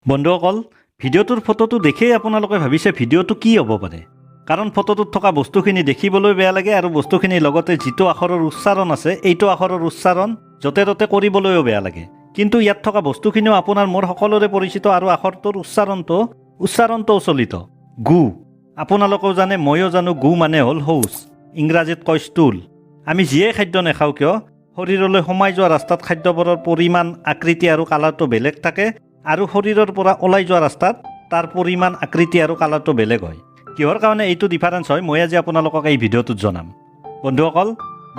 বন্ধুসকল ভিডিঅ'টোৰ ফটোটো দেখেই আপোনালোকে ভাবিছে ভিডিঅ'টো কি হ'ব পাৰে কাৰণ ফটোটোত থকা বস্তুখিনি দেখিবলৈ বেয়া লাগে আৰু বস্তুখিনিৰ লগতে যিটো আখৰৰ উচ্চাৰণ আছে এইটো আখৰৰ উচ্চাৰণ য'তে ত'তে কৰিবলৈও বেয়া লাগে কিন্তু ইয়াত থকা বস্তুখিনিও আপোনাৰ মোৰ সকলোৰে পৰিচিত আৰু আখৰটোৰ উচ্চাৰণটোও চলিত গু আপোনালোকেও জানে ময়ো জানো গু মানে হ'ল শৌচ ইংৰাজীত কয় ষ্টুল আমি যিয়ে খাদ্য নাখাওঁ কিয় শৰীৰলৈ সোমাই যোৱা ৰাস্তাত খাদ্যবোৰৰ পৰিমাণ আকৃতি আৰু কালাৰটো বেলেগ থাকে আৰু শৰীৰৰ পৰা ওলাই যোৱা ৰাস্তাত তাৰ পৰিমাণ আকৃতি আৰু কালাৰটো বেলেগ হয় কিহৰ কাৰণে এইটো ডিফাৰেন্স হয় মই আজি আপোনালোকক এই ভিডিঅ'টোত জনাম বন্ধুসকল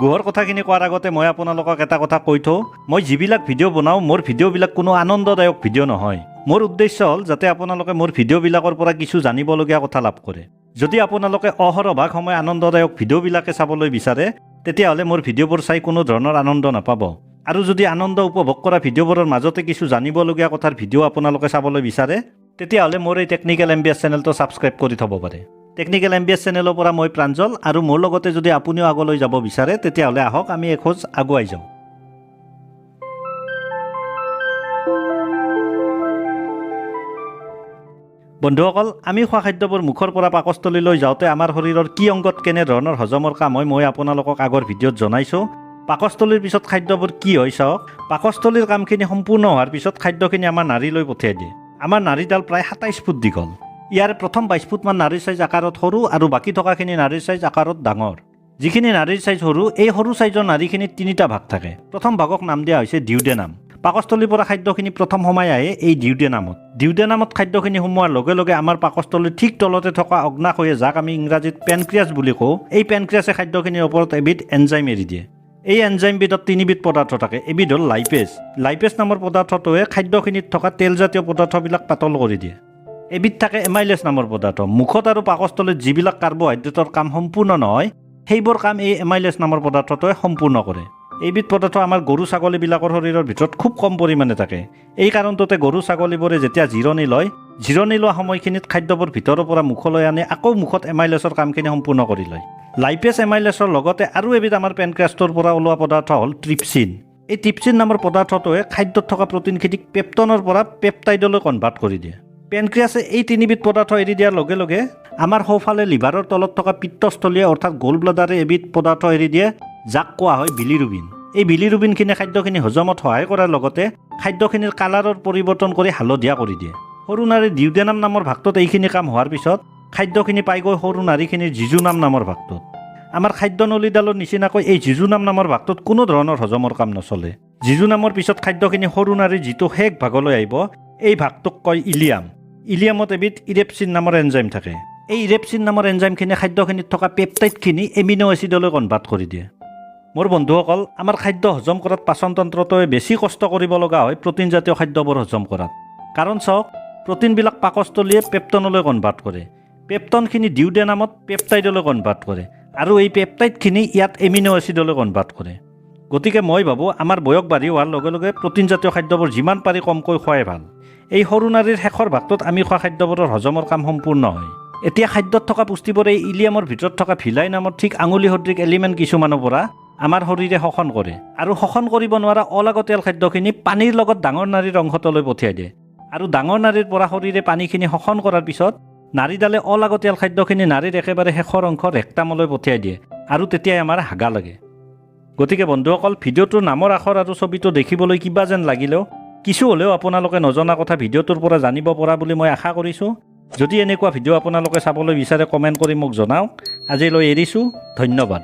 গুহৰ কথাখিনি কোৱাৰ আগতে মই আপোনালোকক এটা কথা কৈ থওঁ মই যিবিলাক ভিডিঅ' বনাওঁ মোৰ ভিডিঅ'বিলাক কোনো আনন্দদায়ক ভিডিঅ' নহয় মোৰ উদ্দেশ্য হ'ল যাতে আপোনালোকে মোৰ ভিডিঅ'বিলাকৰ পৰা কিছু জানিবলগীয়া কথা লাভ কৰে যদি আপোনালোকে অহৰভাগ সময় আনন্দদায়ক ভিডিঅ'বিলাকে চাবলৈ বিচাৰে তেতিয়াহ'লে মোৰ ভিডিঅ'বোৰ চাই কোনো ধৰণৰ আনন্দ নাপাব আৰু যদি আনন্দ উপভোগ কৰা ভিডিঅ'বোৰৰ মাজতে কিছু জানিবলগীয়া কথাৰ ভিডিঅ' আপোনালোকে চাবলৈ বিচাৰে তেতিয়াহ'লে মোৰ এই টেকনিকেল MBS চেনেলটো ছাবস্ক্ৰাইব কৰি থ'ব পাৰে টেকনিকেল MBS চেনেলৰ পৰা মই প্ৰাঞ্জল আৰু মোৰ লগতে যদি আপুনিও আগলৈ যাব বিচাৰে তেতিয়াহ'লে আহক আমি এখোজ আগুৱাই যাওঁ বন্ধুসকল আমি খোৱা খাদ্যবোৰ মুখৰ পৰা পাকস্থলীলৈ যাওঁতে আমাৰ শৰীৰৰ কি অংগত কেনেধৰণৰ হজমৰ কাম হয় মই আপোনালোকক আগৰ ভিডিঅ'ত জনাইছোঁ পাকস্থলীৰ পিছত খাদ্যবোৰ কি হয় চাওক পাকস্থলীৰ কামখিনি সম্পূৰ্ণ হোৱাৰ পিছত খাদ্যখিনি আমাৰ নাড়ীলৈ পঠিয়াই দিয়ে আমাৰ নাড়ীডাল প্ৰায় 27 ফুট দীঘল ইয়াৰ প্ৰথম 22 ফুটমান নাড়ীৰ চাইজ আকাৰত সৰু আৰু বাকী থকাখিনি নাড়ীৰ চাইজ আকাৰত ডাঙৰ যিখিনি নাড়ীৰ চাইজ সৰু এই সৰু চাইজৰ নাড়ীখিনিত তিনিটা ভাগ থাকে প্ৰথম ভাগক নাম দিয়া হৈছে ডিউডেনাম পাকস্থলীৰ পৰা খাদ্যখিনি প্ৰথম সোমাই আহে এই ডিউডেনামত খাদ্যখিনি সোমোৱাৰ লগে লগে আমাৰ পাকস্থলীৰ ঠিক তলতে থকা অগ্নাশয়ে যাক আমি ইংৰাজীত পেনক্ৰিয়াছ বুলি কওঁ এই পেনক্ৰিয়াছে খাদ্যখিনিৰ ওপৰত এবিধ এনজাইম এৰি দিয়ে এই এনজাইমবিধত তিনিবিধ পদাৰ্থ থাকে এবিধ হ'ল লাইপেজ নামৰ পদাৰ্থটোৱে খাদ্যখিনিত থকা তেলজাতীয় পদাৰ্থবিলাক পাতল কৰি দিয়ে এবিধ থাকে এমাইলেছ নামৰ পদাৰ্থ মুখত আৰু পাকস্থলীত যিবিলাক কাৰ্বহাইড্ৰেটৰ কাম সম্পূৰ্ণ নহয় সেইবোৰ কাম এই এমাইলেছ নামৰ পদাৰ্থটোৱে সম্পূৰ্ণ কৰে এইবিধ পদাৰ্থ আমাৰ গৰু ছাগলীবিলাকৰ শৰীৰৰ ভিতৰত খুব কম পৰিমাণে থাকে এই কাৰণটোতে গৰু ছাগলীবোৰে যেতিয়া জিৰণি লোৱা সময়খিনিত খাদ্যবোৰ ভিতৰৰ পৰা মুখলৈ আনি আকৌ মুখত এমাইলেছৰ কামখিনি সম্পূৰ্ণ কৰি লয় লাইপেজ এমাইলেছৰ লগতে আৰু এবিধ আমাৰ পেনক্ৰিয়াছটোৰ পৰা ওলোৱা পদাৰ্থ হ'ল ট্ৰিপচিন এই ট্ৰিপচিন নামৰ পদাৰ্থটোৱে খাদ্যত থকা প্ৰটিনখিনিক পেপটনৰ পৰা পেপটাইডলৈ কনভাৰ্ট কৰি দিয়ে পেনক্ৰিয়াছে এই তিনিবিধ পদাৰ্থ এৰি দিয়াৰ লগে লগে আমাৰ সোঁফালে লিভাৰৰ তলত থকা পিত্তস্থলীয়ে অৰ্থাৎ গোল ব্লাডাৰে এবিধ পদাৰ্থ এৰি দিয়ে যাক কোৱা হয় বিলিৰুবিন এই বিলিৰুবিনখিনিয়ে খাদ্যখিনি হজমত সহায় কৰাৰ লগতে খাদ্যখিনিৰ কালাৰৰ পৰিৱৰ্তন কৰি হালধীয়া কৰি দিয়ে সৰু নাড়ীৰ ডিউডেনাম নামৰ ভাগটোত এইখিনি কাম হোৱাৰ পিছত খাদ্যখিনি পাই গৈ সৰু নাড়ীখিনিৰ জিজুনাম নামৰ ভাগটোত আমাৰ খাদ্যনলীডালৰ নিচিনাকৈ এই জিজুনাম নামৰ ভাগটোত কোনো ধৰণৰ হজমৰ কাম নচলে জিজুনামৰ পিছত খাদ্যখিনি সৰু নাড়ীৰ যিটো শেষ ভাগলৈ আহিব এই ভাগটোক কয় ইলিয়ামত এবিধ ইৰেপচিন নামৰ এনজাইম থাকে এই ইৰেপচিন নামৰ এনজাইমখিনিয়ে খাদ্যখিনিত থকা পেপটাইডখিনি এমিনো এচিডলৈ কনভাৰ্ট কৰি দিয়ে মোৰ বন্ধুসকল আমাৰ খাদ্য হজম কৰাত পাচনতন্ত্ৰটোৱে বেছি কষ্ট কৰিব লগা হয় প্ৰটিনজাতীয় খাদ্যবোৰ হজম কৰাত কাৰণ চাওক প্ৰটিনবিলাক পাকস্থলীয়ে পেপটনলৈ কনভাৰ্ট কৰে পেপটনখিনি ডিউডেনামত পেপটাইডলৈ কনভাৰ্ট কৰে আৰু এই পেপটাইডখিনি ইয়াত এমিনো এচিডলৈ কনভাৰ্ট কৰে গতিকে মই ভাবোঁ আমাৰ বয়স বাঢ়ি হোৱাৰ লগে লগে প্ৰটিনজাতীয় খাদ্যবোৰ যিমান পাৰি কমকৈ খোৱাই ভাল এই সৰু নাড়ীৰ শেষৰ ভাগটোত আমি খোৱা খাদ্যবোৰৰ হজমৰ কাম সম্পূৰ্ণ হয় এতিয়া খাদ্যত থকা পুষ্টিবোৰে ইলিয়ামৰ ভিতৰত থকা ভিলাই নামৰ ঠিক আঙুলি সদৃশ এলিমেণ্ট কিছুমানৰ পৰা আমাৰ শৰীৰে শোষণ কৰে আৰু শোষণ কৰিব নোৱাৰা অলাগতিয়াল খাদ্যখিনি পানীৰ লগত ডাঙৰ নাড়ীৰ অংশটোলৈ পঠিয়াই দিয়ে আৰু ডাঙৰ নাড়ীৰ পৰা শৰীৰে পানীখিনি শোষণ কৰাৰ পিছত নাড়ীডালে অলাগতিয়াল খাদ্যখিনি নাড়ীৰ একেবাৰে শেষৰ অংশ ৰেক্টামলৈ পঠিয়াই দিয়ে আৰু তেতিয়াই আমাৰ হাগা লাগে গতিকে বন্ধুসকল ভিডিঅ'টোৰ নামৰ আখৰ আৰু ছবিটো দেখিবলৈ কিবা যেন লাগিলেও কিছু হ'লেও আপোনালোকে নজনা কথা ভিডিঅ'টোৰ পৰা জানিব পৰা বুলি মই আশা কৰিছোঁ যদি এনেকুৱা ভিডিঅ' আপোনালোকে চাবলৈ বিচাৰে কমেণ্ট কৰি মোক জনাওক আজিলৈ এৰিছোঁ ধন্যবাদ